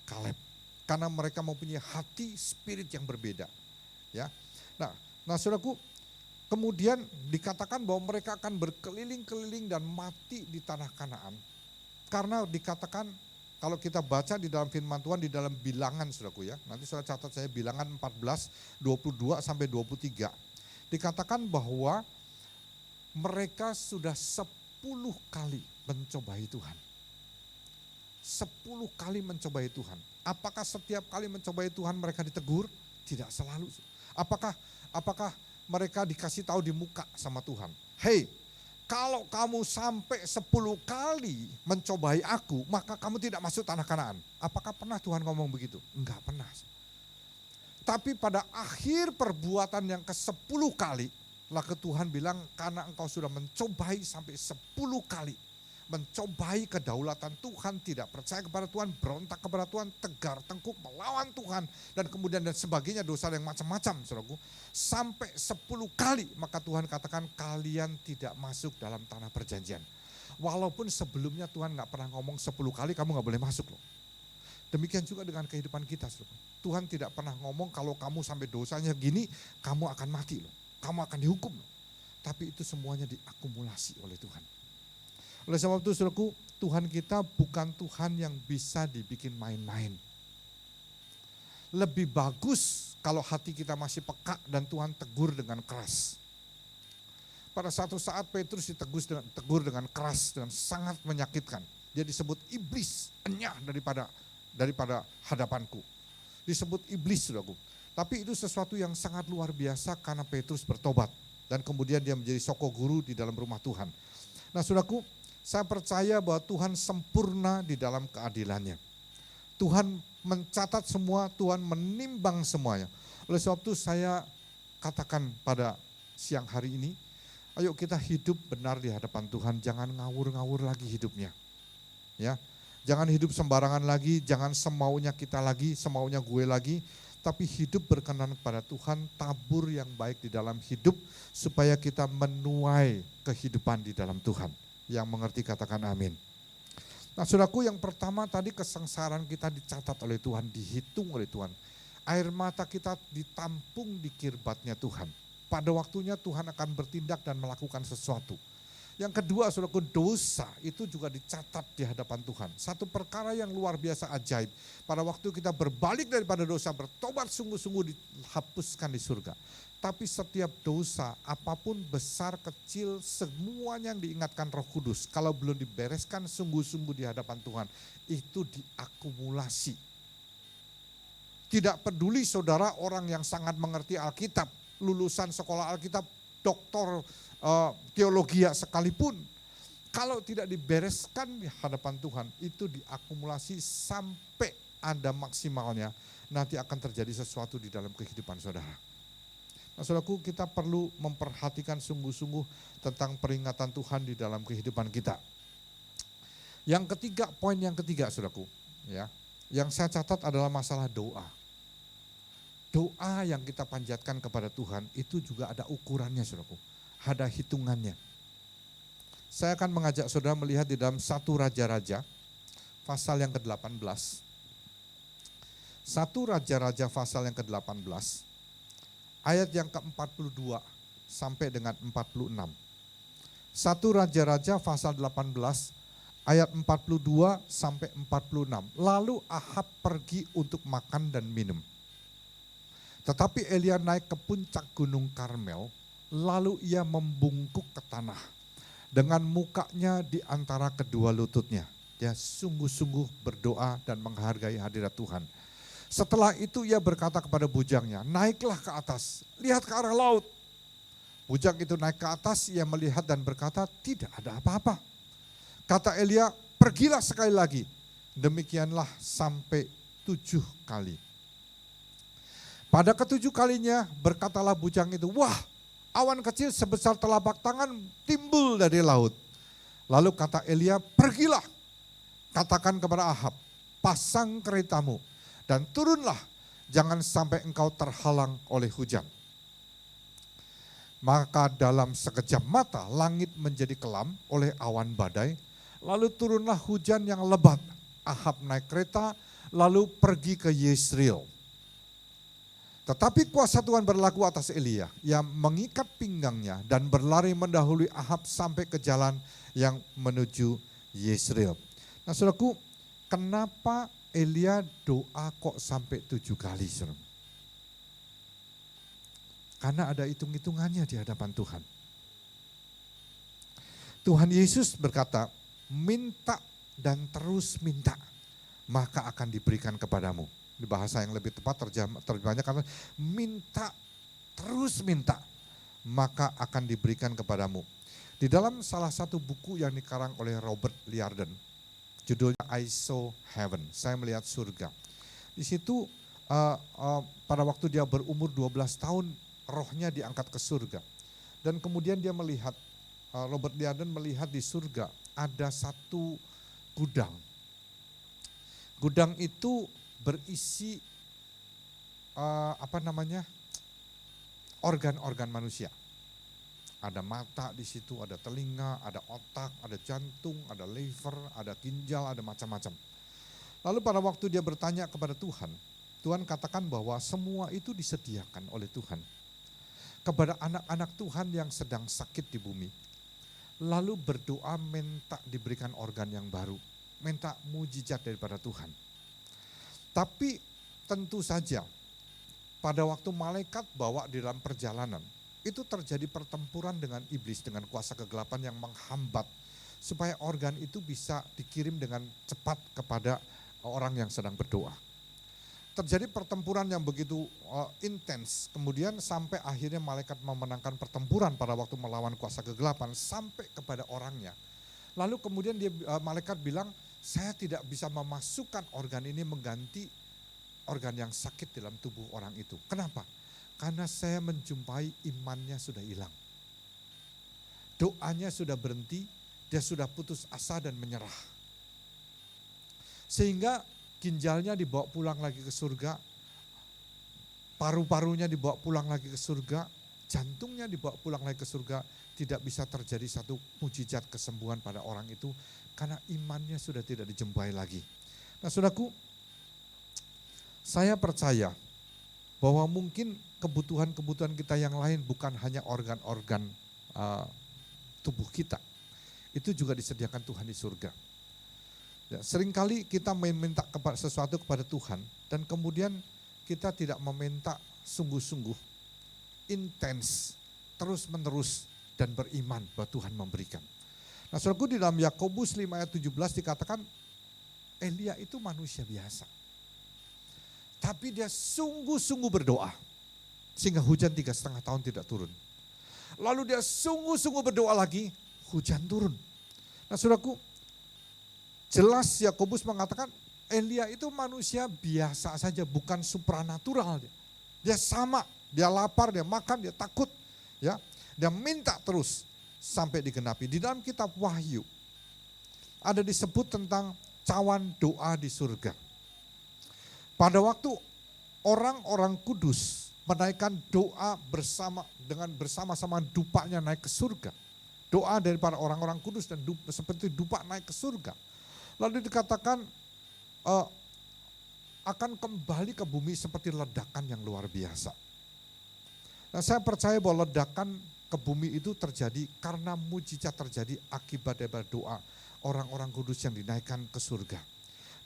Kaleb. Karena mereka mempunyai hati spirit yang berbeda. Ya. Nah saudaraku, kemudian dikatakan bahwa mereka akan berkeliling-keliling dan mati di tanah Kanaan. Karena dikatakan, kalau kita baca di dalam firman Tuhan, di dalam bilangan saudaraku ya, nanti saudara catat saya bilangan 14, 22 sampai 23. Dikatakan bahwa mereka sudah 10 kali mencobai Tuhan. 10 kali mencobai Tuhan. Apakah setiap kali mencobai Tuhan mereka ditegur? Tidak selalu. Apakah mereka dikasih tahu di muka sama Tuhan? Hei, kalau kamu sampai 10 kali mencobai aku, maka kamu tidak masuk tanah Kanaan. Apakah pernah Tuhan ngomong begitu? Enggak pernah. Tapi pada akhir perbuatan yang ke-10 kali, lalu Tuhan bilang, karena engkau sudah mencobai sampai 10 kali, mencobai kedaulatan Tuhan, tidak percaya kepada Tuhan, berontak kepada Tuhan, tegar tengkuk melawan Tuhan, dan kemudian dan sebagainya, dosa yang macam-macam, saudaraku. Sampai 10 kali, maka Tuhan katakan kalian tidak masuk dalam tanah perjanjian. Walaupun sebelumnya Tuhan gak pernah ngomong 10 kali kamu gak boleh masuk loh. Demikian juga dengan kehidupan kita, saudaraku. Tuhan tidak pernah ngomong kalau kamu sampai dosanya gini, kamu akan mati loh. Kamu akan dihukum loh. Tapi itu semuanya diakumulasi oleh Tuhan. Oleh sebab itu saudaraku, Tuhan kita bukan Tuhan yang bisa dibikin main-main. Lebih bagus kalau hati kita masih peka dan Tuhan tegur dengan keras. Pada satu saat Petrus ditegur dengan keras, dengan sangat menyakitkan. Dia disebut iblis, enyah daripada hadapanku. Disebut iblis, saudaraku. Tapi itu sesuatu yang sangat luar biasa karena Petrus bertobat. Dan kemudian dia menjadi soko guru di dalam rumah Tuhan. Nah saudaraku, saya percaya bahwa Tuhan sempurna di dalam keadilannya. Tuhan mencatat semua, Tuhan menimbang semuanya. Oleh sebab itu saya katakan pada siang hari ini, ayo kita hidup benar di hadapan Tuhan, jangan ngawur-ngawur lagi hidupnya. Ya, jangan hidup sembarangan lagi, jangan semaunya kita lagi, semaunya gue lagi, tapi hidup berkenan kepada Tuhan, tabur yang baik di dalam hidup supaya kita menuai kehidupan di dalam Tuhan. Yang mengerti katakan amin. Nah saudaraku, yang pertama tadi kesengsaraan kita dicatat oleh Tuhan, dihitung oleh Tuhan. Air mata kita ditampung di kirbatnya Tuhan. Pada waktunya Tuhan akan bertindak dan melakukan sesuatu. Yang kedua, saudaraku, dosa itu juga dicatat di hadapan Tuhan. Satu perkara yang luar biasa ajaib. Pada waktu kita berbalik daripada dosa, bertobat sungguh-sungguh dihapuskan di surga. Tapi setiap dosa, apapun besar, kecil, semuanya yang diingatkan Roh Kudus. Kalau belum dibereskan sungguh-sungguh di hadapan Tuhan, itu diakumulasi. Tidak peduli saudara orang yang sangat mengerti Alkitab, lulusan sekolah Alkitab, doktor teologi sekalipun, kalau tidak dibereskan di hadapan Tuhan, itu diakumulasi sampai ada maksimalnya, nanti akan terjadi sesuatu di dalam kehidupan saudara. Nah saudaraku, kita perlu memperhatikan sungguh-sungguh tentang peringatan Tuhan di dalam kehidupan kita. Yang ketiga, poin yang ketiga saudaraku, ya, yang saya catat adalah masalah doa. Doa yang kita panjatkan kepada Tuhan itu juga ada ukurannya saudaraku, ada hitungannya. Saya akan mengajak saudara melihat di dalam 1 Raja-Raja pasal yang ke-18. 1 Raja-Raja pasal yang ke-18 ayat yang ke-42 sampai dengan 46. 1 Raja-Raja pasal 18 ayat 42 sampai 46. Lalu Ahab pergi untuk makan dan minum. Tetapi Elia naik ke puncak gunung Karmel, lalu ia membungkuk ke tanah dengan mukanya di antara kedua lututnya. Dia sungguh-sungguh berdoa dan menghargai hadirat Tuhan. Setelah itu ia berkata kepada bujangnya, naiklah ke atas, lihat ke arah laut. Bujang itu naik ke atas, ia melihat dan berkata, tidak ada apa-apa. Kata Elia, pergilah sekali lagi. Demikianlah sampai 7 kali. Pada ke-7 kalinya berkatalah bujang itu, wah, awan kecil sebesar telapak tangan timbul dari laut. Lalu kata Elia, pergilah, katakan kepada Ahab, pasang keretamu dan turunlah, jangan sampai engkau terhalang oleh hujan. Maka dalam sekejap mata langit menjadi kelam oleh awan badai, lalu turunlah hujan yang lebat. Ahab naik kereta lalu pergi ke Yezreel. Tetapi kuasa Tuhan berlaku atas Elia yang mengikat pinggangnya dan berlari mendahului Ahab sampai ke jalan yang menuju Yezreel. Nah saudaraku, kenapa Elia doa kok sampai 7 kali? Saudara? Karena ada hitung-hitungannya di hadapan Tuhan. Tuhan Yesus berkata, minta dan terus minta, maka akan diberikan kepadamu. Di bahasa yang lebih tepat terjemahnya karena minta, terus minta, maka akan diberikan kepadamu. Di dalam salah satu buku yang dikarang oleh Robert Liardon, judulnya I Saw Heaven, saya melihat surga. Di situ pada waktu dia berumur 12 tahun, rohnya diangkat ke surga. Dan kemudian dia melihat, Robert Liardon melihat di surga ada satu gudang. Gudang itu berisi organ-organ manusia. Ada mata di situ, ada telinga, ada otak, ada jantung, ada liver, ada ginjal, ada macam-macam. Lalu pada waktu dia bertanya kepada Tuhan, Tuhan katakan bahwa semua itu disediakan oleh Tuhan kepada anak-anak Tuhan yang sedang sakit di bumi. Lalu berdoa minta diberikan organ yang baru, minta mujizat daripada Tuhan. Tapi tentu saja pada waktu malaikat bawa di dalam perjalanan, itu terjadi pertempuran dengan iblis, dengan kuasa kegelapan yang menghambat supaya organ itu bisa dikirim dengan cepat kepada orang yang sedang berdoa. Terjadi pertempuran yang begitu intens, kemudian sampai akhirnya malaikat memenangkan pertempuran pada waktu melawan kuasa kegelapan sampai kepada orangnya. Lalu kemudian malaikat bilang, saya tidak bisa memasukkan organ ini mengganti organ yang sakit dalam tubuh orang itu. Kenapa? Karena saya menjumpai imannya sudah hilang. Doanya sudah berhenti, dia sudah putus asa dan menyerah. Sehingga ginjalnya dibawa pulang lagi ke surga, paru-parunya dibawa pulang lagi ke surga, jantungnya dibawa pulang lagi ke surga. Tidak bisa terjadi satu mujizat kesembuhan pada orang itu karena imannya sudah tidak dijumpai lagi. Nah saudaraku, saya percaya bahwa mungkin kebutuhan-kebutuhan kita yang lain bukan hanya organ-organ tubuh kita. Itu juga disediakan Tuhan di surga. Ya, seringkali kita meminta sesuatu kepada Tuhan dan kemudian kita tidak meminta sungguh-sungguh, intens, terus-menerus dan beriman bahwa Tuhan memberikan. Nah saudaraku, di dalam Yakobus 5 ayat 17 dikatakan Elia itu manusia biasa. Tapi dia sungguh-sungguh berdoa sehingga hujan 3,5 tahun tidak turun. Lalu dia sungguh-sungguh berdoa lagi, hujan turun. Nah saudaraku, jelas Yakobus mengatakan Elia itu manusia biasa saja, bukan supranatural. Dia sama, dia lapar, dia makan, dia takut. Ya, dia minta terus sampai digenapi. Di dalam kitab Wahyu ada disebut tentang cawan doa di surga. Pada waktu orang-orang kudus menaikkan doa bersama-sama dupanya naik ke surga. Doa dari para orang-orang kudus dan seperti dupa naik ke surga. Lalu dikatakan akan kembali ke bumi seperti ledakan yang luar biasa. Nah, saya percaya bahwa ledakan ke bumi itu terjadi karena mujizat terjadi akibat dari doa orang-orang kudus yang dinaikkan ke surga.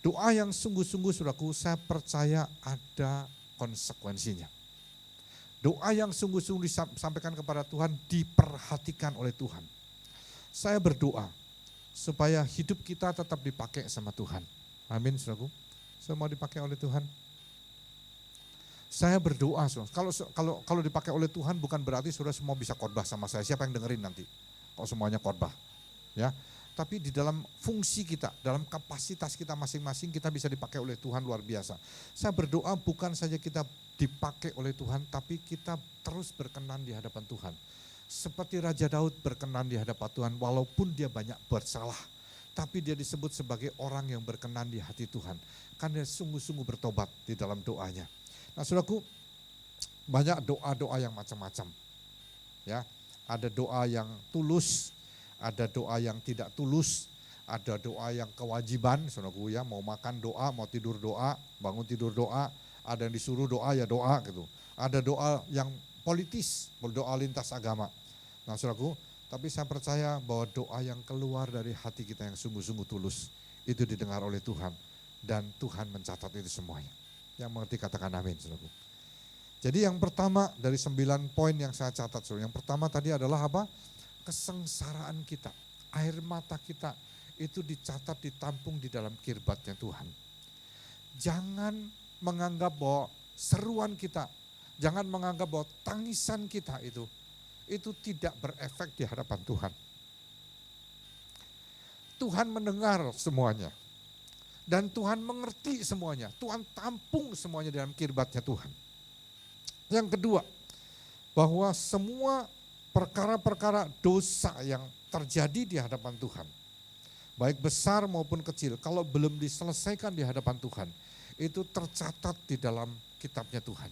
Doa yang sungguh-sungguh saudaraku, saya percaya ada konsekuensinya. Doa yang sungguh-sungguh disampaikan kepada Tuhan diperhatikan oleh Tuhan. Saya berdoa supaya hidup kita tetap dipakai sama Tuhan. Amin saudaraku. Saya mau dipakai oleh Tuhan. Saya berdoa, kalau dipakai oleh Tuhan bukan berarti saudara semua bisa khotbah sama saya. Siapa yang dengerin nanti? Kalau semuanya khotbah, ya. Tapi di dalam fungsi kita, dalam kapasitas kita masing-masing, kita bisa dipakai oleh Tuhan luar biasa. Saya berdoa bukan saja kita dipakai oleh Tuhan, tapi kita terus berkenan di hadapan Tuhan. Seperti Raja Daud berkenan di hadapan Tuhan, walaupun dia banyak bersalah. Tapi dia disebut sebagai orang yang berkenan di hati Tuhan. Karena dia sungguh-sungguh bertobat di dalam doanya. Nah saudaraku, banyak doa-doa yang macam-macam. Ya, ada doa yang tulus, ada doa yang tidak tulus, ada doa yang kewajiban, saudaraku ya, mau makan doa, mau tidur doa, bangun tidur doa, ada yang disuruh doa ya doa gitu. Ada doa yang politis, doa lintas agama. Nah saudaraku, tapi saya percaya bahwa doa yang keluar dari hati kita yang sungguh-sungguh tulus, itu didengar oleh Tuhan. Dan Tuhan mencatat itu semuanya. Yang mengerti katakan amin saudaraku. Jadi yang pertama dari 9 poin yang saya catat, saudara. Yang pertama tadi adalah apa? Kesengsaraan kita, air mata kita itu dicatat, ditampung di dalam kirbatnya Tuhan. Jangan menganggap bahwa seruan kita, jangan menganggap bahwa tangisan kita itu tidak berefek di hadapan Tuhan. Tuhan mendengar semuanya. Dan Tuhan mengerti semuanya. Tuhan tampung semuanya dalam kirbatnya Tuhan. Yang kedua, bahwa semua perkara-perkara dosa yang terjadi di hadapan Tuhan, baik besar maupun kecil, kalau belum diselesaikan di hadapan Tuhan, itu tercatat di dalam kitabnya Tuhan.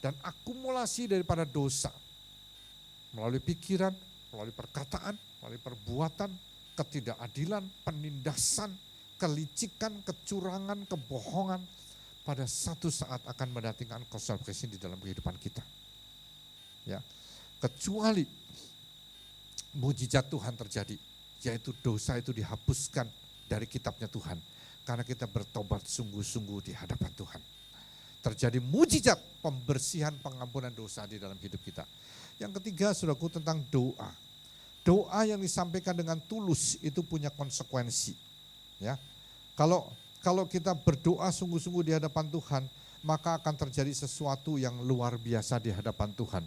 Dan akumulasi daripada dosa, melalui pikiran, melalui perkataan, melalui perbuatan, ketidakadilan, penindasan, kelicikan, kecurangan, kebohongan, pada satu saat akan mendatangkan konsekuensi di dalam kehidupan kita. Ya, kecuali mujizat Tuhan terjadi, yaitu dosa itu dihapuskan dari kitabnya Tuhan, karena kita bertobat sungguh-sungguh di hadapan Tuhan. terjadi mujizat pembersihan pengampunan dosa di dalam hidup kita. Yang ketiga, saudaraku, tentang doa. Doa yang disampaikan dengan tulus itu punya konsekuensi. Ya, kalau kita berdoa sungguh-sungguh di hadapan Tuhan, maka akan terjadi sesuatu yang luar biasa di hadapan Tuhan.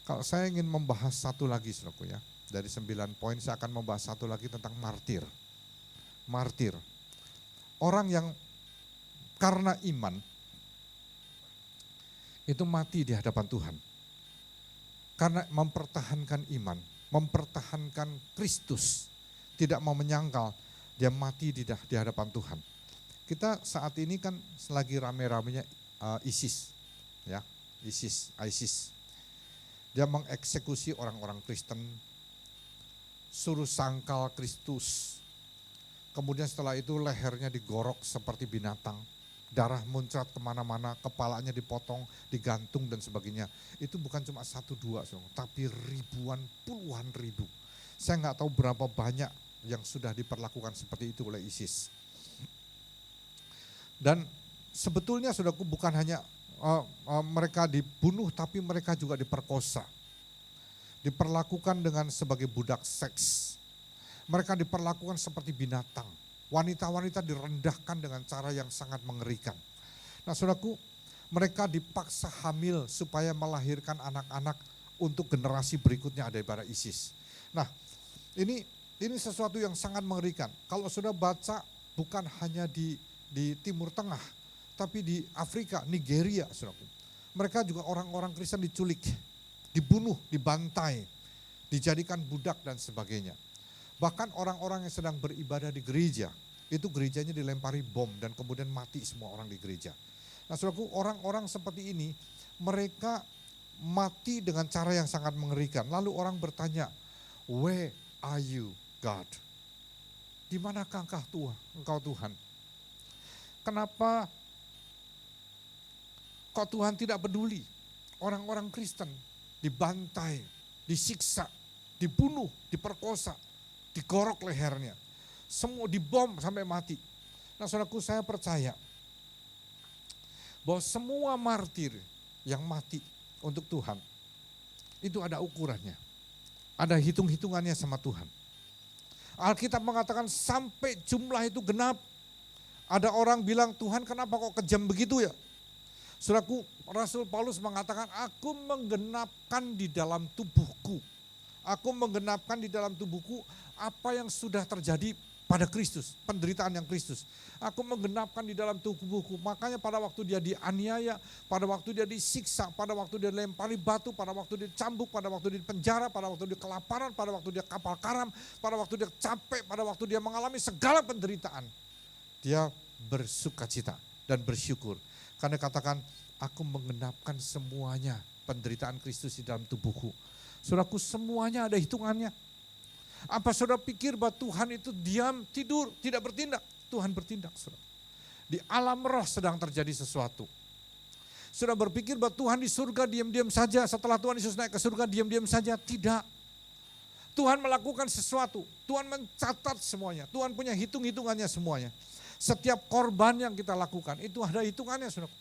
Kalau saya ingin membahas satu lagi, saudaraku ya, dari 9 poin saya akan membahas satu lagi tentang martir. Martir, orang yang karena iman itu mati di hadapan Tuhan. Karena mempertahankan iman, mempertahankan Kristus, tidak mau menyangkal, dia mati di hadapan Tuhan. Kita saat ini kan lagi rame-ramenya ISIS, ya, ISIS. Dia mengeksekusi orang-orang Kristen, suruh sangkal Kristus. Kemudian setelah itu lehernya digorok seperti binatang, darah muncrat kemana-mana, kepalanya dipotong, digantung dan sebagainya. Itu bukan cuma 1-2, tapi ribuan, puluhan ribu. Saya nggak tahu berapa banyak yang sudah diperlakukan seperti itu oleh ISIS. Dan sebetulnya saudaraku bukan hanya mereka dibunuh, tapi mereka juga diperkosa. Diperlakukan dengan sebagai budak seks. Mereka diperlakukan seperti binatang. Wanita-wanita direndahkan dengan cara yang sangat mengerikan. Nah saudaraku, mereka dipaksa hamil supaya melahirkan anak-anak untuk generasi berikutnya daripada ISIS. Nah ini sesuatu yang sangat mengerikan. Kalau sudah baca bukan hanya di Timur Tengah, tapi di Afrika, Nigeria, saudaraku. Mereka juga orang-orang Kristen diculik, dibunuh, dibantai, dijadikan budak dan sebagainya. Bahkan orang-orang yang sedang beribadah di gereja, itu gerejanya dilempari bom dan kemudian mati semua orang di gereja. Nah saudaraku, orang-orang seperti ini, mereka mati dengan cara yang sangat mengerikan. Lalu orang bertanya, where are you God? Di manakah engkau Tuhan? Kenapa kok Tuhan tidak peduli? Orang-orang Kristen dibantai, disiksa, dibunuh, diperkosa, digorok lehernya. Semua dibom sampai mati. Nah saudaraku, saya percaya bahwa semua martir yang mati untuk Tuhan, itu ada ukurannya. Ada hitung-hitungannya sama Tuhan. Alkitab mengatakan sampai jumlah itu genap. Ada orang bilang, Tuhan kenapa kok kejam begitu ya? Saudaraku, Rasul Paulus mengatakan, aku menggenapkan di dalam tubuhku. Aku menggenapkan di dalam tubuhku apa yang sudah terjadi pada Kristus, penderitaan yang Kristus. Aku menggenapkan di dalam tubuhku. Makanya pada waktu dia dianiaya, pada waktu dia disiksa, pada waktu dia dilempari batu, pada waktu dia dicambuk, pada waktu dia dipenjara, pada waktu dia kelaparan, pada waktu dia kapal karam, pada waktu dia capek, pada waktu dia mengalami segala penderitaan. Dia bersukacita dan bersyukur. Karena katakan, aku menggenapkan semuanya penderitaan Kristus di dalam tubuhku. Saudaraku, semuanya ada hitungannya. Apa saudara pikir bahwa Tuhan itu diam, tidur, tidak bertindak? Tuhan bertindak, saudara. Di alam roh sedang terjadi sesuatu. Saudara berpikir bahwa Tuhan di surga diam-diam saja, setelah Tuhan Yesus naik ke surga diam-diam saja? Tidak. Tuhan melakukan sesuatu, Tuhan mencatat semuanya, Tuhan punya hitung-hitungannya semuanya. Setiap korban yang kita lakukan itu ada hitungannya, saudara.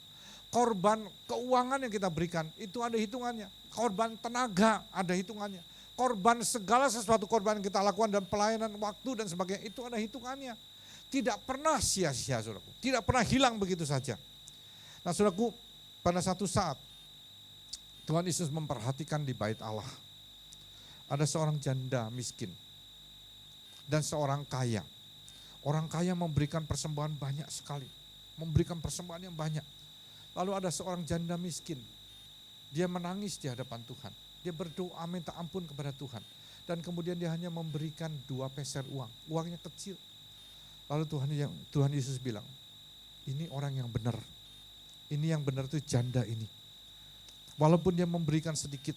Korban keuangan yang kita berikan itu ada hitungannya. Korban tenaga ada hitungannya. Korban segala sesuatu korban yang kita lakukan dalam pelayanan waktu dan sebagainya itu ada hitungannya. Tidak pernah sia-sia, saudaraku. Tidak pernah hilang begitu saja. Nah saudaraku, pada satu saat Tuhan Yesus memperhatikan di bait Allah. Ada seorang janda miskin dan seorang kaya. Orang kaya memberikan persembahan banyak sekali. Memberikan persembahan yang banyak. Lalu ada seorang janda miskin. Dia menangis di hadapan Tuhan. Dia berdoa minta ampun kepada Tuhan. Dan kemudian dia hanya memberikan 2 peser uang. Uangnya kecil. Lalu Tuhan Yesus bilang, ini orang yang benar. Ini yang benar itu janda ini. Walaupun dia memberikan sedikit,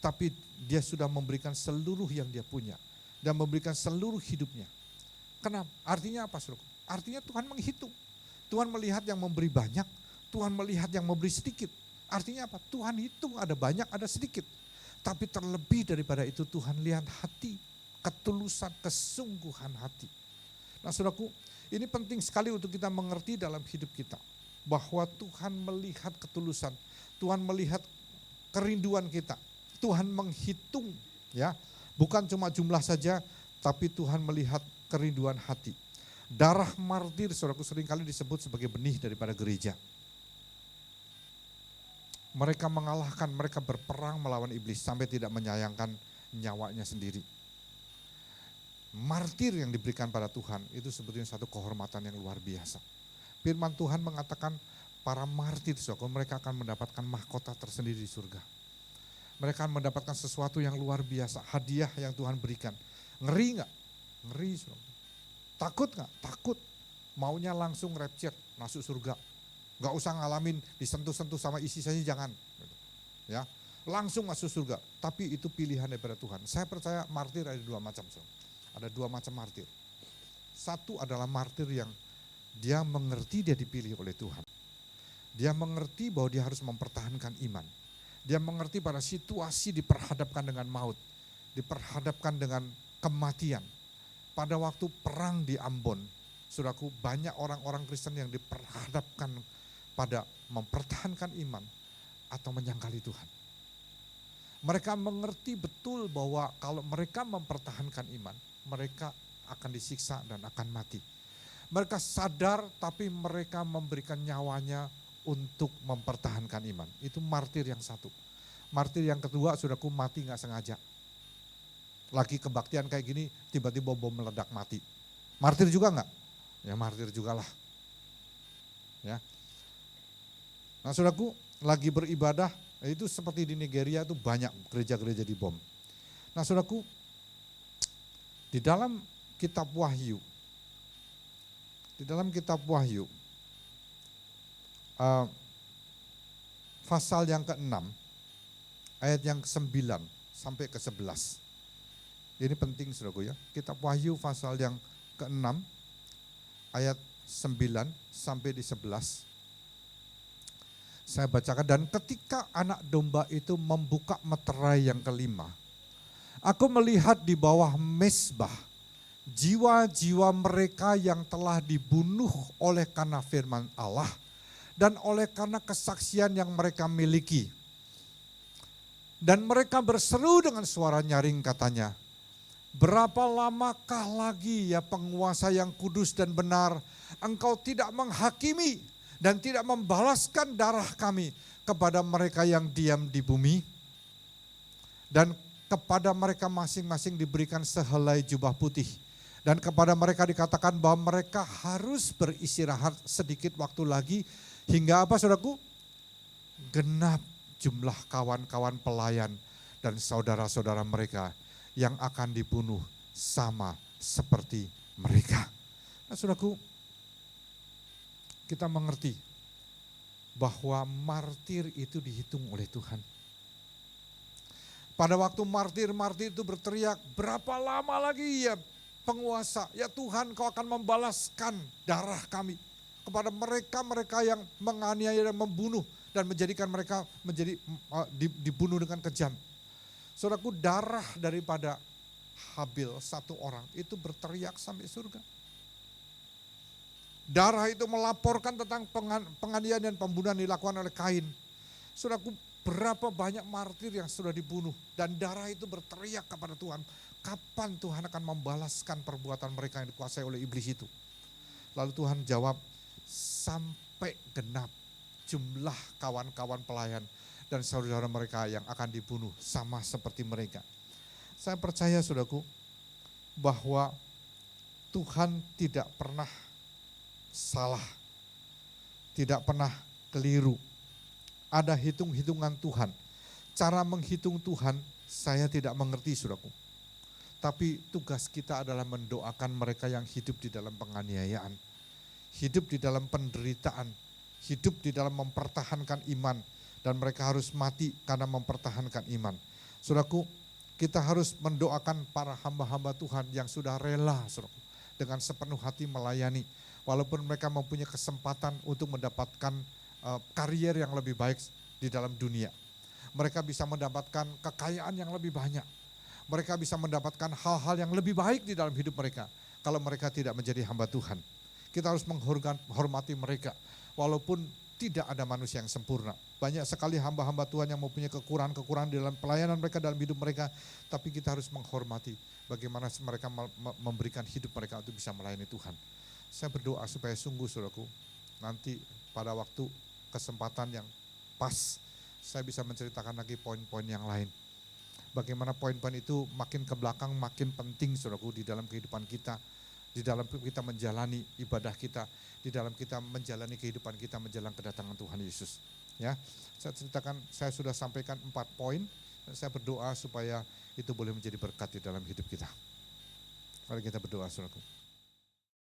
tapi dia sudah memberikan seluruh yang dia punya. Dan memberikan seluruh hidupnya. Kenapa? Artinya apa, saudara? Artinya Tuhan menghitung. Tuhan melihat yang memberi banyak, Tuhan melihat yang memberi sedikit. Artinya apa? Tuhan hitung ada banyak, ada sedikit. Tapi terlebih daripada itu Tuhan lihat hati, ketulusan, kesungguhan hati. Nah saudaraku, ini penting sekali untuk kita mengerti dalam hidup kita. bahwa Tuhan melihat ketulusan, Tuhan melihat kerinduan kita, Tuhan menghitung ya, bukan cuma jumlah saja, tapi Tuhan melihat kerinduan hati. Darah martir, saudaraku, seringkali disebut sebagai benih daripada gereja. Mereka mengalahkan, mereka berperang melawan iblis sampai tidak menyayangkan nyawanya sendiri. Martir yang diberikan pada Tuhan itu sebetulnya satu kehormatan yang luar biasa. Firman Tuhan mengatakan para martir, saudara, mereka akan mendapatkan mahkota tersendiri di surga. Mereka akan mendapatkan sesuatu yang luar biasa, hadiah yang Tuhan berikan. Ngeri gak? Ngeri, saudara. Takut gak? Takut. Maunya langsung rapture, masuk surga. Gak usah ngalamin disentuh-sentuh sama isi saja, jangan. Ya, langsung masuk surga. Tapi itu pilihan daripada Tuhan. Saya percaya martir ada dua macam, saudara. Ada dua macam martir. Satu adalah martir yang dia mengerti dia dipilih oleh Tuhan. Dia mengerti bahwa dia harus mempertahankan iman. Dia mengerti pada situasi diperhadapkan dengan maut. Diperhadapkan dengan kematian. Pada waktu perang di Ambon, saudaraku, banyak orang-orang Kristen yang diperhadapkan pada mempertahankan iman atau menyangkali Tuhan. Mereka mengerti betul bahwa kalau mereka mempertahankan iman, mereka akan disiksa dan akan mati. Mereka sadar tapi mereka memberikan nyawanya untuk mempertahankan iman. Itu martir yang satu. Martir yang kedua, saudaraku, mati gak sengaja. Lagi kebaktian kayak gini, tiba-tiba bom meledak mati. Martir juga gak? Ya martir juga lah. Ya. Nah, saudaraku, lagi beribadah, itu seperti di Nigeria itu banyak gereja-gereja di bom. Nah, saudaraku, di dalam kitab Wahyu, pasal yang ke-6, ayat yang ke-9 sampai ke-11. Ini penting, saudaraku ya. Kitab Wahyu pasal yang ke-6, ayat 9 sampai di 11. Saya bacakan, dan ketika anak domba itu membuka meterai yang kelima, aku melihat di bawah mezbah jiwa-jiwa mereka yang telah dibunuh oleh karena firman Allah dan oleh karena kesaksian yang mereka miliki. Dan mereka berseru dengan suara nyaring, katanya, berapa lamakah lagi ya penguasa yang kudus dan benar, engkau tidak menghakimi dan tidak membalaskan darah kami kepada mereka yang diam di bumi? Dan kepada mereka masing-masing diberikan sehelai jubah putih. Dan kepada mereka dikatakan bahwa mereka harus beristirahat sedikit waktu lagi. Hingga apa, saudaraku? Genap jumlah kawan-kawan pelayan dan saudara-saudara mereka yang akan dibunuh sama seperti mereka. Nah, saudaraku, kita mengerti bahwa martir itu dihitung oleh Tuhan. Pada waktu martir-martir itu berteriak, berapa lama lagi ya penguasa, ya Tuhan kau akan membalaskan darah kami kepada mereka-mereka yang menganiaya dan membunuh dan menjadikan mereka menjadi dibunuh dengan kejam. Saudaraku, darah daripada Habil satu orang itu berteriak sampai surga. Darah itu melaporkan tentang penganiayaan dan pembunuhan dilakukan oleh Kain. Saudaraku, berapa banyak martir yang sudah dibunuh dan darah itu berteriak kepada Tuhan. Kapan Tuhan akan membalaskan perbuatan mereka yang dikuasai oleh iblis itu? Lalu Tuhan jawab, sampai genap jumlah kawan-kawan pelayan dan saudara mereka yang akan dibunuh sama seperti mereka. Saya percaya, saudaraku, bahwa Tuhan tidak pernah salah, tidak pernah keliru. Ada hitung-hitungan Tuhan. Cara menghitung Tuhan saya tidak mengerti, saudaraku. Tapi tugas kita adalah mendoakan mereka yang hidup di dalam penganiayaan, hidup di dalam penderitaan, hidup di dalam mempertahankan iman, dan mereka harus mati karena mempertahankan iman. Saudaraku, kita harus mendoakan para hamba-hamba Tuhan yang sudah rela, saudaraku, dengan sepenuh hati melayani. Walaupun mereka mempunyai kesempatan untuk mendapatkan karier yang lebih baik di dalam dunia. Mereka bisa mendapatkan kekayaan yang lebih banyak. Mereka bisa mendapatkan hal-hal yang lebih baik di dalam hidup mereka kalau mereka tidak menjadi hamba Tuhan. Kita harus menghormati mereka. walaupun tidak ada manusia yang sempurna. Banyak sekali hamba-hamba Tuhan yang mempunyai kekurangan-kekurangan di dalam pelayanan mereka, dalam hidup mereka. Tapi kita harus menghormati bagaimana mereka memberikan hidup mereka untuk bisa melayani Tuhan. Saya berdoa supaya sungguh saudaraku, nanti pada waktu kesempatan yang pas, saya bisa menceritakan lagi poin-poin yang lain. Bagaimana poin-poin itu makin ke belakang makin penting saudaraku di dalam kehidupan kita. Di dalam kita menjalani ibadah kita, di dalam kita menjalani kehidupan kita menjelang kedatangan Tuhan Yesus. Ya, saya sudah sampaikan 4 poin, dan saya berdoa supaya itu boleh menjadi berkat di dalam hidup kita. Mari kita berdoa, saudaraku.